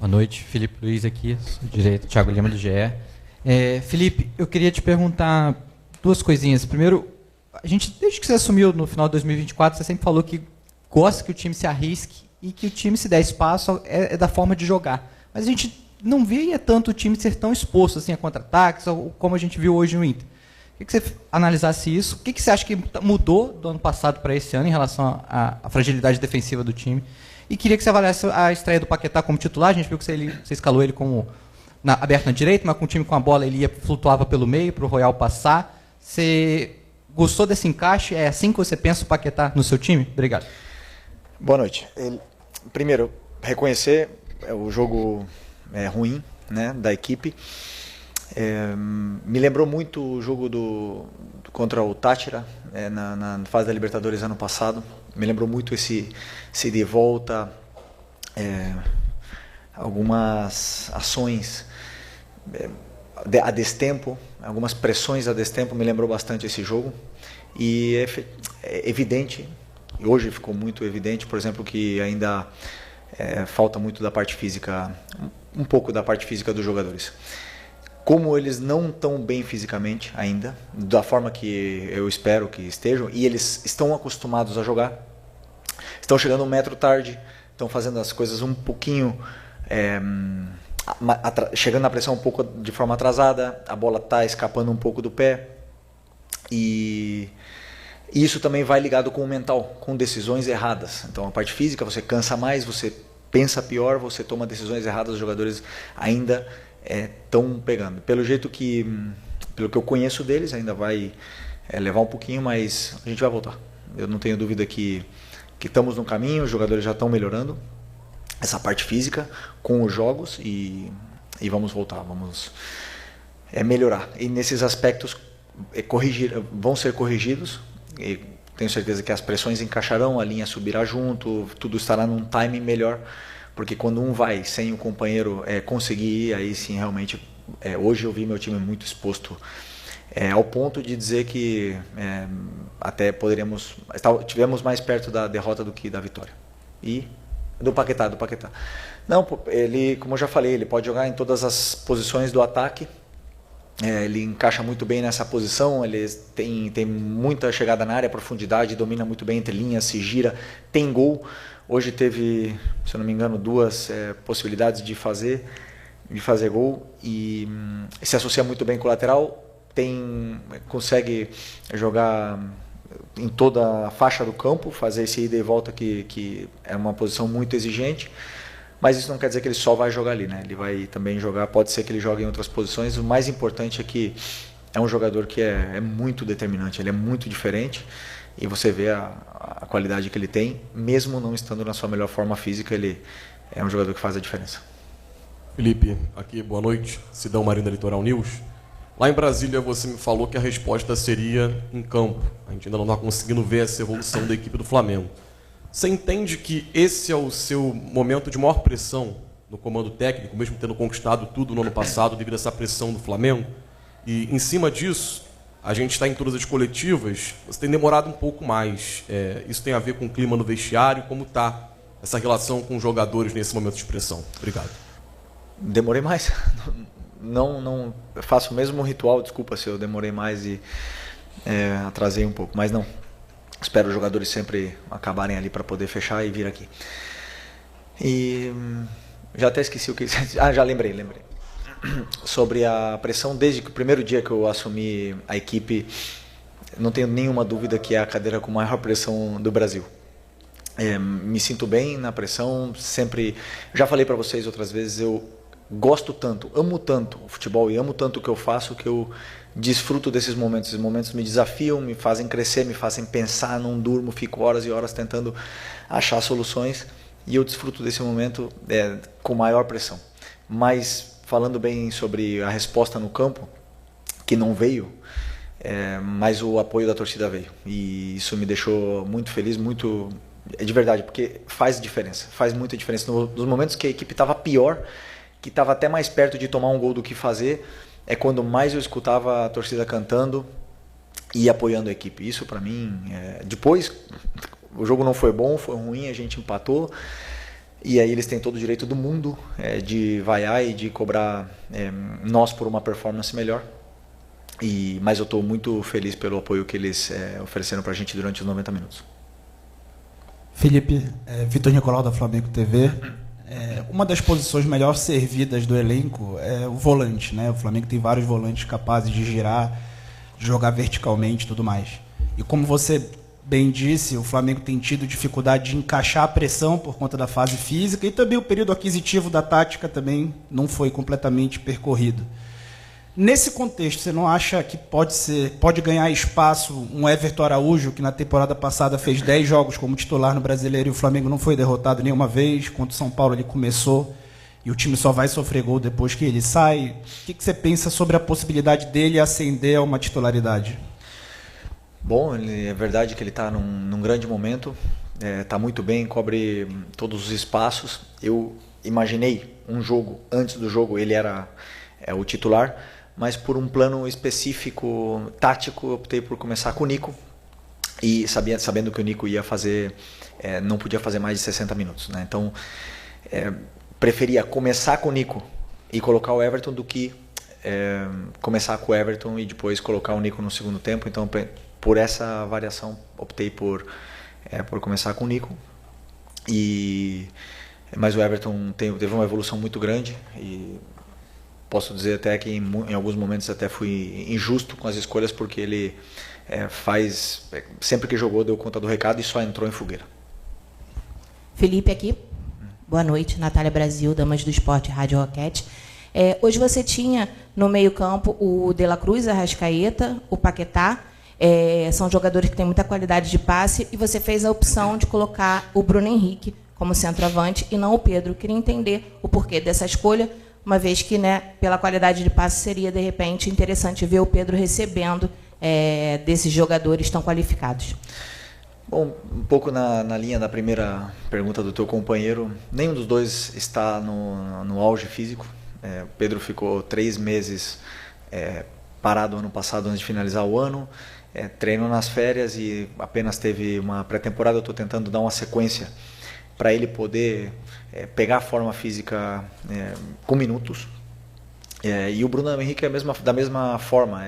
Boa noite, Felipe Luiz aqui, sou direito, Thiago Lima do GE. Felipe, eu queria te perguntar duas coisinhas. Primeiro, a gente, desde que você assumiu no final de 2024, você sempre falou que gosta que o time se arrisque e que o time, se der espaço, é da forma de jogar. Mas a gente não via tanto o time ser tão exposto assim, a contra-ataques, como a gente viu hoje no Inter. Queria que você analisasse isso. O que você acha que mudou do ano passado para esse ano em relação à fragilidade defensiva do time? E queria que você avaliasse a estreia do Paquetá como titular. A gente viu que você escalou ele como aberto na direita, mas com o time com a bola ele flutuava pelo meio para o Royal passar. Você gostou desse encaixe? É assim que você pensa o Paquetá no seu time? Obrigado. Boa noite. Primeiro, reconhecer o jogo ruim, né, da equipe. Me lembrou muito o jogo contra o Táchira na fase da Libertadores ano passado. Me lembrou muito esse de volta, algumas ações a destempo, algumas pressões a destempo, me lembrou bastante esse jogo. E é evidente, e hoje ficou muito evidente, por exemplo, que ainda falta muito da parte física, um pouco da parte física dos jogadores. Como eles não estão bem fisicamente ainda, da forma que eu espero que estejam, e eles estão acostumados a jogar, estão chegando 1 metro tarde, estão fazendo as coisas um pouquinho, chegando na pressão um pouco de forma atrasada, a bola está escapando um pouco do pé, e isso também vai ligado com o mental, com decisões erradas. Então a parte física, você cansa mais, você pensa pior, você toma decisões erradas, os jogadores ainda estão pegando. Pelo que eu conheço deles, ainda vai levar um pouquinho, mas a gente vai voltar. Eu não tenho dúvida que estamos no caminho, os jogadores já estão melhorando essa parte física com os jogos e vamos voltar, vamos melhorar. E nesses aspectos vão ser corrigidos, e tenho certeza que as pressões encaixarão, a linha subirá junto, tudo estará num timing melhor. Porque quando um vai sem o companheiro conseguir ir, aí sim realmente, hoje eu vi meu time muito exposto, ao ponto de dizer que até tivemos mais perto da derrota do que da vitória. E do Paquetá. Não, ele, como eu já falei, ele pode jogar em todas as posições do ataque, ele encaixa muito bem nessa posição, ele tem muita chegada na área, profundidade, domina muito bem entre linhas, se gira, tem gol. Hoje teve, se eu não me engano, 2 possibilidades de fazer gol e se associa muito bem com o lateral, consegue jogar em toda a faixa do campo, fazer esse ida e volta que é uma posição muito exigente, mas isso não quer dizer que ele só vai jogar ali, né? Ele vai também jogar, pode ser que ele jogue em outras posições. O mais importante é que é um jogador que é muito determinante, ele é muito diferente. E você vê a qualidade que ele tem, mesmo não estando na sua melhor forma física, ele é um jogador que faz a diferença. Felipe, aqui, boa noite, Sidão Marinho da Litoral News. Lá em Brasília você me falou que a resposta seria em campo. A gente ainda não está conseguindo ver essa evolução da equipe do Flamengo. Você entende que esse é o seu momento de maior pressão no comando técnico, mesmo tendo conquistado tudo no ano passado devido a essa pressão do Flamengo? E em cima disso, a gente está em todas as coletivas, você tem demorado um pouco mais. Isso tem a ver com o clima no vestiário, como está essa relação com os jogadores nesse momento de pressão? Obrigado. Demorei mais. Não faço o mesmo ritual, desculpa se eu demorei mais e atrasei um pouco, mas não. Espero os jogadores sempre acabarem ali para poder fechar e vir aqui. E já até esqueci o que... já lembrei. Sobre a pressão, desde que o primeiro dia que eu assumi a equipe, não tenho nenhuma dúvida que é a cadeira com maior pressão do Brasil. Me sinto bem na pressão, sempre, já falei para vocês outras vezes, eu gosto tanto, amo tanto o futebol e amo tanto o que eu faço, que eu desfruto desses momentos. Esses momentos me desafiam, me fazem crescer, me fazem pensar, não durmo, fico horas e horas tentando achar soluções e eu desfruto desse momento com maior pressão. Mas falando bem sobre a resposta no campo, que não veio, mas o apoio da torcida veio. E isso me deixou muito feliz, muito... de verdade, porque faz diferença, faz muita diferença. Nos momentos que a equipe estava pior, que estava até mais perto de tomar um gol do que fazer, é quando mais eu escutava a torcida cantando e apoiando a equipe. Isso para mim, depois o jogo não foi bom, foi ruim, a gente empatou. E aí eles têm todo o direito do mundo de vaiar e de cobrar nós por uma performance melhor. Mas eu estou muito feliz pelo apoio que eles ofereceram para a gente durante os 90 minutos. Felipe, Vitor Nicolau da Flamengo TV. Uma das posições melhor servidas do elenco é o volante, né? O Flamengo tem vários volantes capazes de girar, de jogar verticalmente e tudo mais. E como você bem disse, o Flamengo tem tido dificuldade de encaixar a pressão por conta da fase física e também o período aquisitivo da tática também não foi completamente percorrido. Nesse contexto, você não acha que pode ganhar espaço um Everton Araújo, que na temporada passada fez 10 jogos como titular no Brasileiro e o Flamengo não foi derrotado nenhuma vez? Contra o São Paulo ele começou e o time só vai sofrer gol depois que ele sai. O que você pensa sobre a possibilidade dele ascender a uma titularidade? Bom, é verdade que ele está num grande momento, está muito bem, cobre todos os espaços. Eu imaginei um jogo, antes do jogo ele era o titular, mas por um plano específico, tático, eu optei por começar com o Nico, e sabendo que o Nico ia fazer, não podia fazer mais de 60 minutos. Né? Então, preferia começar com o Nico e colocar o Everton do que começar com o Everton e depois colocar o Nico no segundo tempo. Então, por essa variação, optei por começar com o Nico. Mas o Everton teve uma evolução muito grande e posso dizer até que em alguns momentos até fui injusto com as escolhas, porque ele sempre que jogou deu conta do recado e só entrou em fogueira. Felipe aqui. Boa noite, Natália Brasil, Damas do Esporte, Rádio Roquete. Hoje você tinha no meio-campo o De La Cruz, a Arrascaeta, o Paquetá. São jogadores que têm muita qualidade de passe e você fez a opção de colocar o Bruno Henrique como centroavante e não o Pedro. Queria entender o porquê dessa escolha, uma vez que, pela qualidade de passe, seria, de repente, interessante ver o Pedro recebendo desses jogadores tão qualificados. Bom, um pouco na linha da primeira pergunta do teu companheiro, nenhum dos dois está no auge físico. O Pedro ficou 3 meses parado ano passado antes de finalizar o ano, treinou nas férias e apenas teve uma pré-temporada. Eu estou tentando dar uma sequência para ele poder pegar a forma física com minutos. E o Bruno Henrique da mesma forma.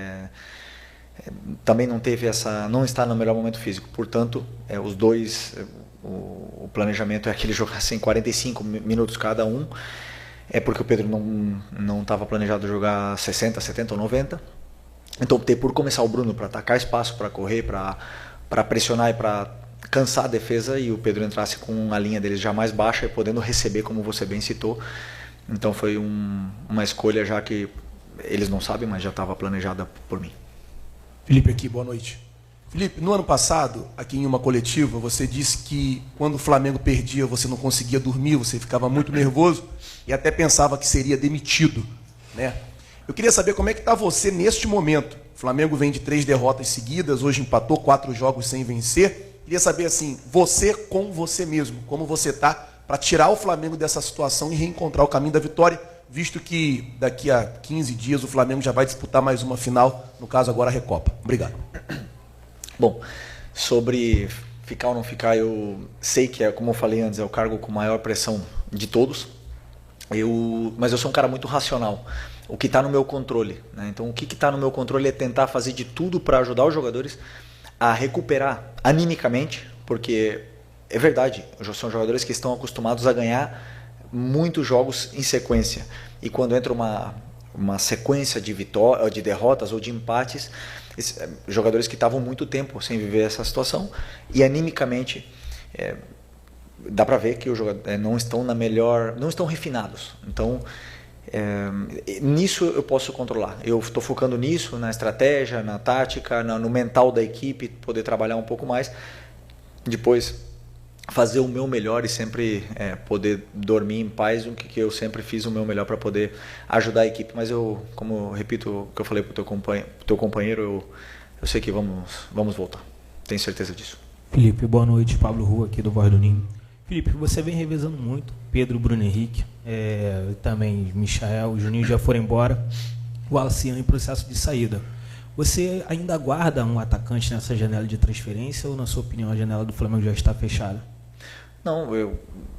Também não está no melhor momento físico. Portanto, os dois, o planejamento é que eles jogassem 45 minutos cada um, porque o Pedro não estava planejado jogar 60, 70 ou 90. Então optei por começar o Bruno para atacar espaço, para correr, para pressionar e para cansar a defesa, e o Pedro entrasse com a linha deles já mais baixa e podendo receber, como você bem citou. Então foi uma escolha já que eles não sabem, mas já estava planejada por mim. Felipe aqui, boa noite. Felipe, no ano passado, aqui em uma coletiva, você disse que quando o Flamengo perdia, você não conseguia dormir, você ficava muito nervoso e até pensava que seria demitido, né? Eu queria saber como é que está você neste momento. O Flamengo vem de 3 derrotas seguidas, hoje empatou 4 jogos sem vencer. Queria saber, assim, você com você mesmo, como você está para tirar o Flamengo dessa situação e reencontrar o caminho da vitória, visto que daqui a 15 dias o Flamengo já vai disputar mais uma final, no caso agora a Recopa. Obrigado. Bom, sobre ficar ou não ficar, eu sei que, como eu falei antes, é o cargo com maior pressão de todos, mas eu sou um cara muito racional. O que está no meu controle, né? Então, o que está no meu controle é tentar fazer de tudo para ajudar os jogadores a recuperar animicamente, porque é verdade, são jogadores que estão acostumados a ganhar muitos jogos em sequência, e quando entra uma sequência de derrotas ou de empates, jogadores que estavam muito tempo sem viver essa situação, e animicamente dá para ver que os jogadores não estão refinados. Então, nisso eu posso controlar. Eu estou focando nisso, na estratégia, na tática, no mental da equipe, poder trabalhar um pouco mais. Depois, fazer o meu melhor e sempre poder dormir em paz, o que eu sempre fiz o meu melhor para poder ajudar a equipe. Mas como eu repito o que eu falei para o teu companheiro, eu sei que vamos voltar. Tenho certeza disso. Felipe, boa noite. Pablo Rua, aqui do Voz do Ninho. Felipe, você vem revezando muito Pedro, Bruno Henrique, também Michael, o Juninho já foram embora, o Alciano em processo de saída. Você ainda aguarda um atacante nessa janela de transferência ou, na sua opinião, a janela do Flamengo já está fechada? Não,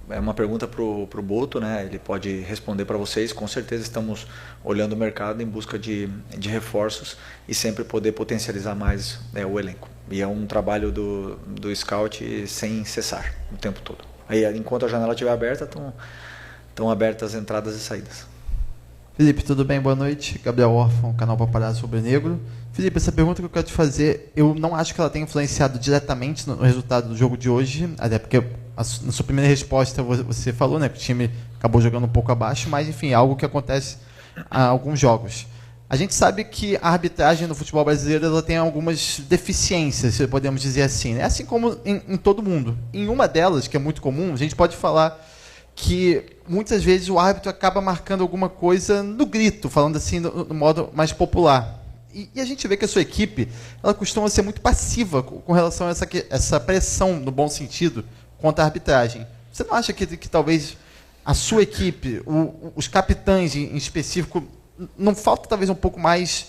é uma pergunta para o Boto, né? Ele pode responder para vocês. Com certeza estamos olhando o mercado em busca de reforços e sempre poder potencializar mais o elenco. E é um trabalho do scout sem cessar o tempo todo. Aí, enquanto a janela estiver aberta, estão abertas as entradas e saídas. Felipe, tudo bem? Boa noite. Gabriel Orfan, canal Paparazzo Sobre Negro. Felipe, essa pergunta que eu quero te fazer, eu não acho que ela tenha influenciado diretamente no resultado do jogo de hoje, até porque na sua primeira resposta você falou, né, que o time acabou jogando um pouco abaixo, mas enfim, é algo que acontece a alguns jogos. A gente sabe que a arbitragem no futebol brasileiro ela tem algumas deficiências, se podemos dizer assim, né? Assim como em todo mundo. Em uma delas, que é muito comum, a gente pode falar que muitas vezes o árbitro acaba marcando alguma coisa no grito, falando assim no modo mais popular. E a gente vê que a sua equipe ela costuma ser muito passiva com relação a essa pressão, no bom sentido, contra a arbitragem. Você não acha que talvez a sua equipe, os capitães em específico, não falta talvez um pouco mais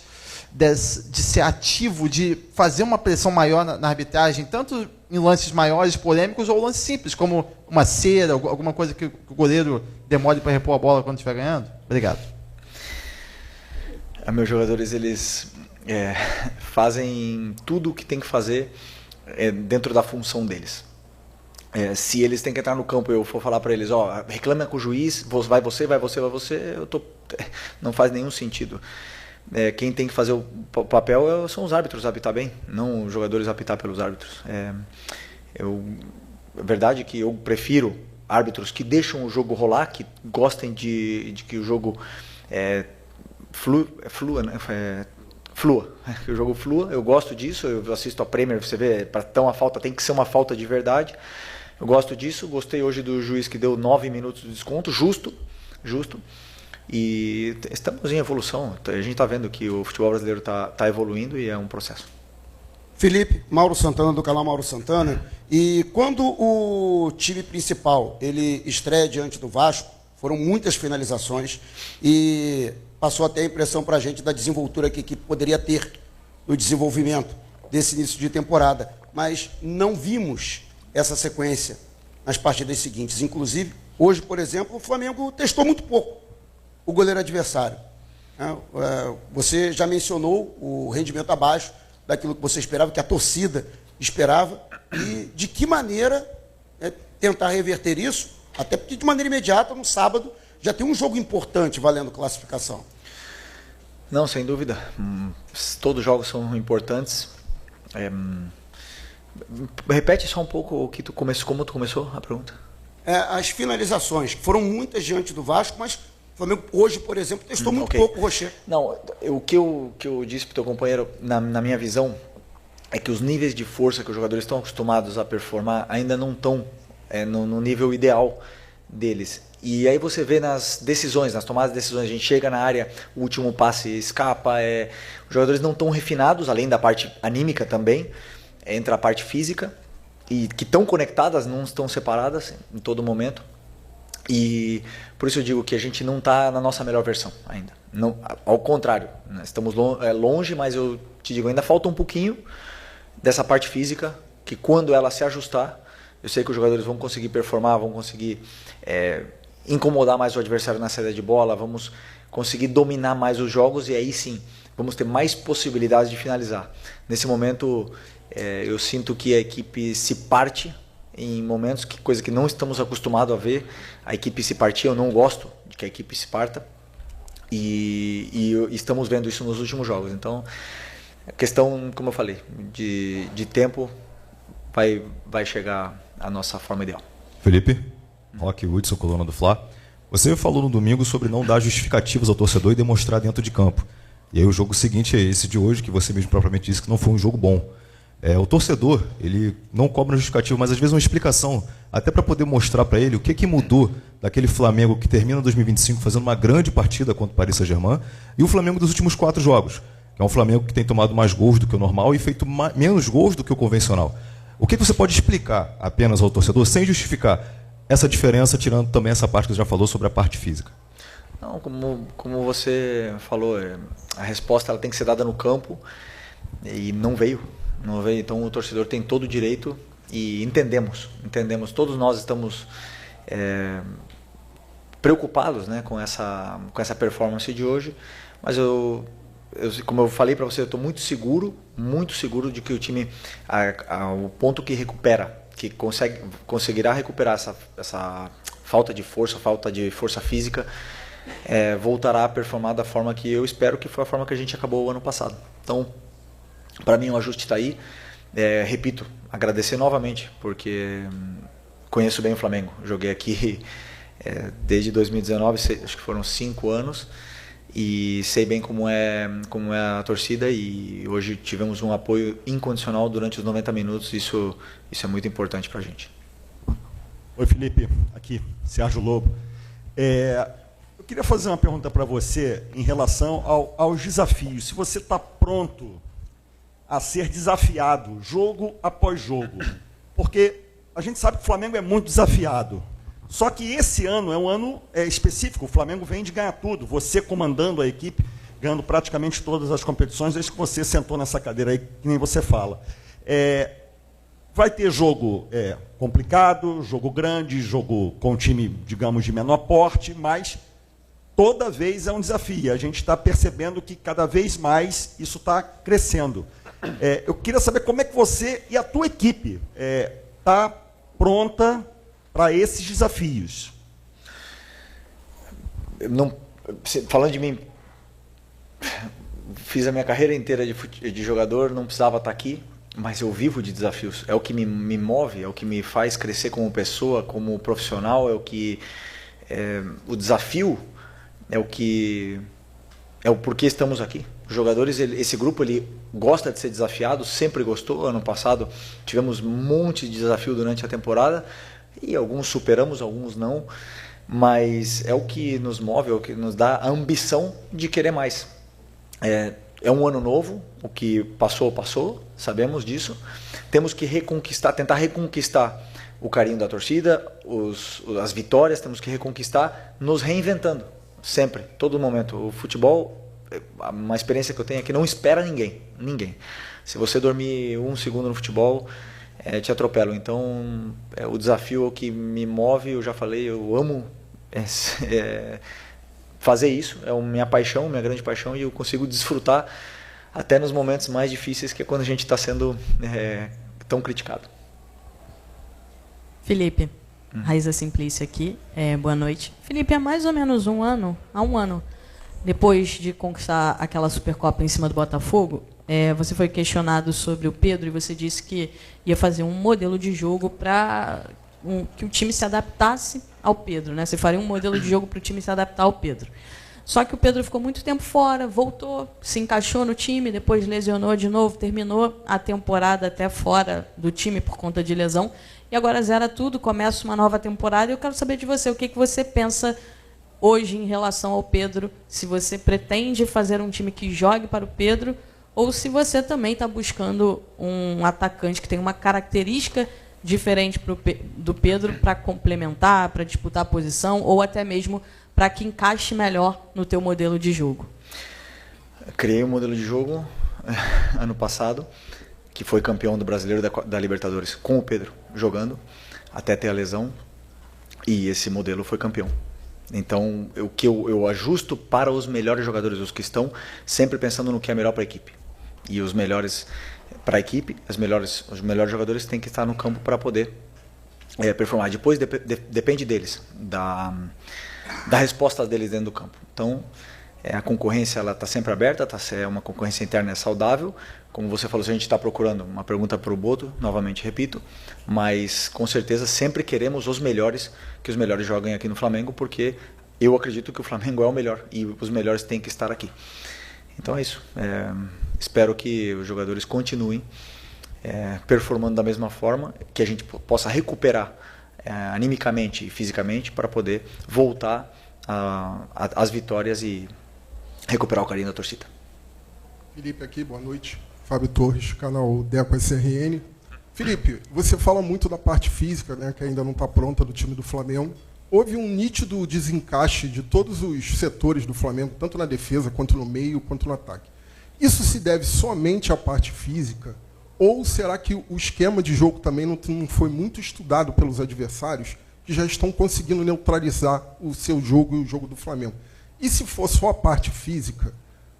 de ser ativo, de fazer uma pressão maior na arbitragem, tanto em lances maiores, polêmicos, ou lances simples, como uma cera, alguma coisa que o goleiro demore para repor a bola quando estiver ganhando? Obrigado. Meus jogadores, eles fazem tudo o que tem que fazer dentro da função deles. Se eles têm que entrar no campo e eu for falar para eles, reclama com o juiz, vai você, não faz nenhum sentido. Quem tem que fazer o papel são os árbitros apitar bem, não os jogadores apitar pelos árbitros. É verdade que eu prefiro árbitros que deixam o jogo rolar, que gostem de que o jogo flua, né? Que o jogo flua. Eu gosto disso, eu assisto a Premier, você vê, para ter uma falta tem que ser uma falta de verdade. Eu gosto disso, gostei hoje do juiz que deu 9 minutos de desconto, justo. E estamos em evolução. A gente está vendo que o futebol brasileiro está evoluindo e é um processo. Felipe, Mauro Santana, do canal Mauro Santana. E quando o time principal ele estreia diante do Vasco, foram muitas finalizações e passou até a impressão para a gente da desenvoltura que a equipe poderia ter no desenvolvimento desse início de temporada. Mas não vimos essa sequência nas partidas seguintes. Inclusive, hoje, por exemplo, o Flamengo testou muito pouco o goleiro adversário. Você já mencionou o rendimento abaixo daquilo que você esperava, que a torcida esperava, e de que maneira tentar reverter isso, até porque de maneira imediata, no sábado, já tem um jogo importante valendo classificação. Não, sem dúvida. Todos os jogos são importantes. Repete só um pouco o que como tu começou a pergunta. As finalizações, que foram muitas diante do Vasco, mas o Flamengo hoje, por exemplo, testou muito pouco o Rocher. Não, o que eu disse para o teu companheiro, na minha visão, é que os níveis de força que os jogadores estão acostumados a performar ainda não estão no nível ideal deles. E aí você vê nas decisões, nas tomadas de decisões, a gente chega na área, o último passe escapa, os jogadores não estão refinados, além da parte anímica também, entra a parte física, e que estão conectadas, não estão separadas em todo momento. E por isso eu digo que a gente não está na nossa melhor versão ainda. Não, ao contrário, né? Estamos longe, mas eu te digo, ainda falta um pouquinho dessa parte física, que quando ela se ajustar, eu sei que os jogadores vão conseguir performar, vão conseguir incomodar mais o adversário na saída de bola, vamos conseguir dominar mais os jogos e aí sim, vamos ter mais possibilidades de finalizar. Nesse momento, eu sinto que a equipe se parte em momentos, coisa que não estamos acostumados a ver, a equipe se partir, eu não gosto de que a equipe se parta, e estamos vendo isso nos últimos jogos. Então, a questão, como eu falei, de tempo vai chegar a nossa forma ideal. Felipe, Roque Hudson, coluna do Fla. Você falou no domingo sobre não dar justificativas ao torcedor e demonstrar dentro de campo. E aí o jogo seguinte é esse de hoje, que você mesmo propriamente disse que não foi um jogo bom. O torcedor, ele não cobra justificativa, mas às vezes uma explicação, até para poder mostrar para ele o que mudou daquele Flamengo que termina 2025 fazendo uma grande partida contra o Paris Saint-Germain e o Flamengo dos últimos 4 jogos, que é um Flamengo que tem tomado mais gols do que o normal e feito menos gols do que o convencional. O que você pode explicar apenas ao torcedor, sem justificar essa diferença, tirando também essa parte que você já falou sobre a parte física? Não, como você falou, a resposta ela tem que ser dada no campo e não veio. Então o torcedor tem todo o direito E entendemos, todos nós estamos preocupados, né, com essa performance de hoje, mas como eu falei para você, eu estou muito seguro de que o time, o ponto que recupera, que conseguirá recuperar essa falta de força física, voltará a performar da forma que eu espero, que foi a forma que a gente acabou o ano passado. Então, para mim o ajuste está aí. Repito, agradecer novamente, porque conheço bem o Flamengo. Joguei aqui desde 2019, acho que foram 5 anos, e sei bem como é a torcida, e hoje tivemos um apoio incondicional durante os 90 minutos, isso é muito importante para a gente. Oi, Felipe, aqui, Sérgio Lobo. Eu queria fazer uma pergunta para você em relação aos desafios. Se você está pronto a ser desafiado, jogo após jogo, porque a gente sabe que o Flamengo é muito desafiado. Só que esse ano é um ano específico, o Flamengo vem de ganhar tudo, você comandando a equipe, ganhando praticamente todas as competições, desde que você sentou nessa cadeira aí, que nem você fala. Vai ter jogo complicado, jogo grande, jogo com um time, digamos, de menor porte, mas toda vez é um desafio. A gente está percebendo que cada vez mais isso está crescendo. Eu queria saber como é que você e a tua equipe está pronta para esses desafios. Falando de mim, fiz a minha carreira inteira de jogador, não precisava estar aqui, mas eu vivo de desafios. É o que me move, é o que me faz crescer como pessoa, como profissional, o desafio é o porquê estamos aqui. Os jogadores, esse grupo, ele gosta de ser desafiado, sempre gostou. Ano passado tivemos um monte de desafio durante a temporada, e alguns superamos, alguns não, mas é o que nos move, é o que nos dá a ambição de querer mais. É um ano novo, o que passou, sabemos disso. Temos que tentar reconquistar o carinho da torcida, as vitórias, temos que reconquistar, nos reinventando, sempre, todo momento. O futebol, uma experiência que eu tenho é que não espera ninguém. Se você dormir um segundo no futebol, te atropelam. Então, o desafio que me move, eu já falei, eu amo fazer isso, é minha paixão, minha grande paixão, e eu consigo desfrutar até nos momentos mais difíceis, que é quando a gente está sendo tão criticado. Felipe, Raíza Simplício aqui, boa noite. Felipe, há mais ou menos um ano, depois de conquistar aquela Supercopa em cima do Botafogo, você foi questionado sobre o Pedro, e você disse que ia fazer um modelo de jogo para que o time se adaptasse ao Pedro, né? Você faria um modelo de jogo para o time se adaptar ao Pedro. Só que o Pedro ficou muito tempo fora, voltou, se encaixou no time, depois lesionou de novo, terminou a temporada até fora do time por conta de lesão, e agora zera tudo, começa uma nova temporada. Eu quero saber de você, o que você pensa hoje em relação ao Pedro, se você pretende fazer um time que jogue para o Pedro, ou se você também está buscando um atacante que tem uma característica diferente do Pedro para complementar, para disputar a posição, ou até mesmo para que encaixe melhor no teu modelo de jogo. Criei um modelo de jogo ano passado, que foi campeão do Brasileiro da Libertadores, com o Pedro jogando, até ter a lesão, e esse modelo foi campeão. Então, o que eu ajusto para os melhores jogadores, os que estão sempre pensando no que é melhor para a equipe. E os melhores para a equipe, os melhores jogadores têm que estar no campo para poder performar. Depois depende deles, da resposta deles dentro do campo. Então, a concorrência está sempre aberta, é uma concorrência interna saudável. Como você falou, se a gente está procurando, uma pergunta para o Boto, novamente repito, mas com certeza sempre queremos os melhores, que os melhores joguem aqui no Flamengo, porque eu acredito que o Flamengo é o melhor e os melhores têm que estar aqui. Então é isso. Espero que os jogadores continuem performando da mesma forma, que a gente possa recuperar animicamente e fisicamente para poder voltar às vitórias e recuperar o carinho da torcida. Felipe aqui, boa noite. Fábio Torres, canal Deco SRN. Felipe, você fala muito da parte física, né, que ainda não está pronta do time do Flamengo. Houve um nítido desencaixe de todos os setores do Flamengo, tanto na defesa, quanto no meio, quanto no ataque. Isso se deve somente à parte física? Ou será que o esquema de jogo também não foi muito estudado pelos adversários, que já estão conseguindo neutralizar o seu jogo e o jogo do Flamengo? E se for só a parte física,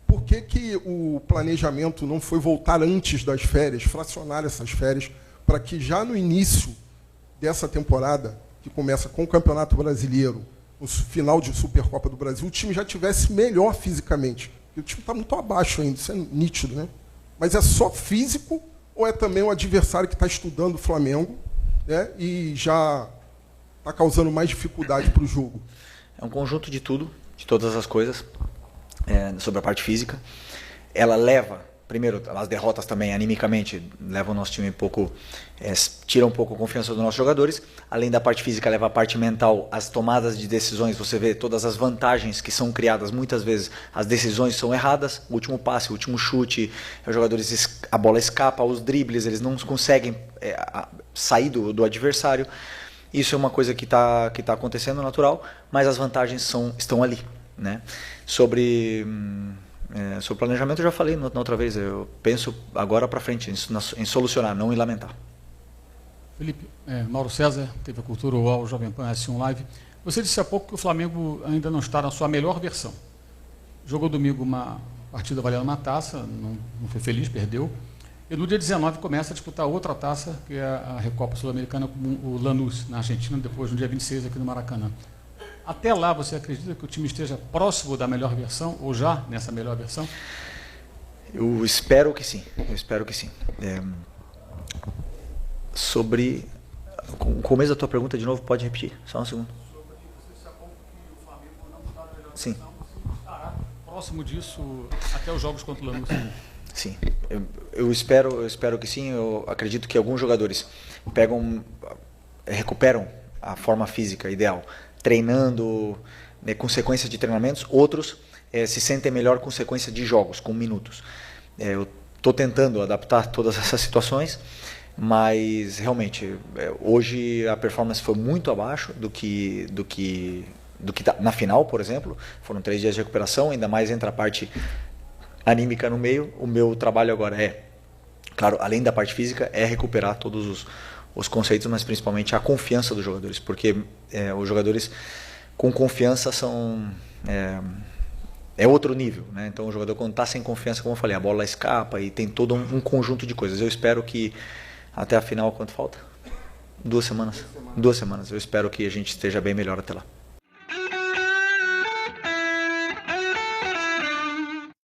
por que o planejamento não foi voltar antes das férias, fracionar essas férias, para que já no início dessa temporada, que começa com o Campeonato Brasileiro, no final de Supercopa do Brasil, o time já tivesse melhor fisicamente? Porque o time está muito abaixo ainda, isso é nítido, né? Mas é só físico ou é também o adversário que está estudando o Flamengo, né, e já está causando mais dificuldade para o jogo? É um conjunto de tudo, de todas as coisas, sobre a parte física. Ela leva, primeiro, as derrotas também, animicamente, levam o nosso time um pouco, tira um pouco a confiança dos nossos jogadores. Além da parte física, leva a parte mental, as tomadas de decisões, você vê todas as vantagens que são criadas, muitas vezes as decisões são erradas, o último passe, o último chute, os jogadores, a bola escapa, os dribles, eles não conseguem sair do adversário. Isso é uma coisa que está acontecendo, natural, mas as vantagens estão ali, né? Sobre o planejamento, eu já falei na outra vez, eu penso agora para frente em solucionar, não em lamentar. Felipe, Mauro César, TV Cultura UOL, Jovem Pan S1 Live. Você disse há pouco que o Flamengo ainda não está na sua melhor versão. Jogou domingo uma partida valendo uma taça, não foi feliz, perdeu. E no dia 19 começa a disputar outra taça, que é a Recopa Sul-Americana com o Lanús, na Argentina, depois no dia 26 aqui no Maracanã. Até lá, você acredita que o time esteja próximo da melhor versão, ou já nessa melhor versão? Eu espero que sim, sobre o começo da tua pergunta, de novo, pode repetir? Só um segundo. Sim. Próximo disso, até os jogos contra o Lanús. Sim, eu espero que sim. Eu acredito que alguns jogadores recuperam a forma física ideal, treinando, né, com sequência de treinamentos. Outros se sentem melhor com sequência de jogos, com minutos. Eu estou tentando adaptar todas essas situações, mas realmente hoje a performance foi muito abaixo do que tá na final, por exemplo. Foram 3 dias de recuperação, ainda mais entra a parte anímica no meio. O meu trabalho agora claro, além da parte física, recuperar todos os conceitos, mas principalmente a confiança dos jogadores, porque os jogadores com confiança são outro nível, né? Então o jogador, quando está sem confiança, como eu falei, a bola escapa e tem todo um conjunto de coisas. Eu espero que até a final, quanto falta? 2 semanas. 2 semanas. Eu espero que a gente esteja bem melhor até lá.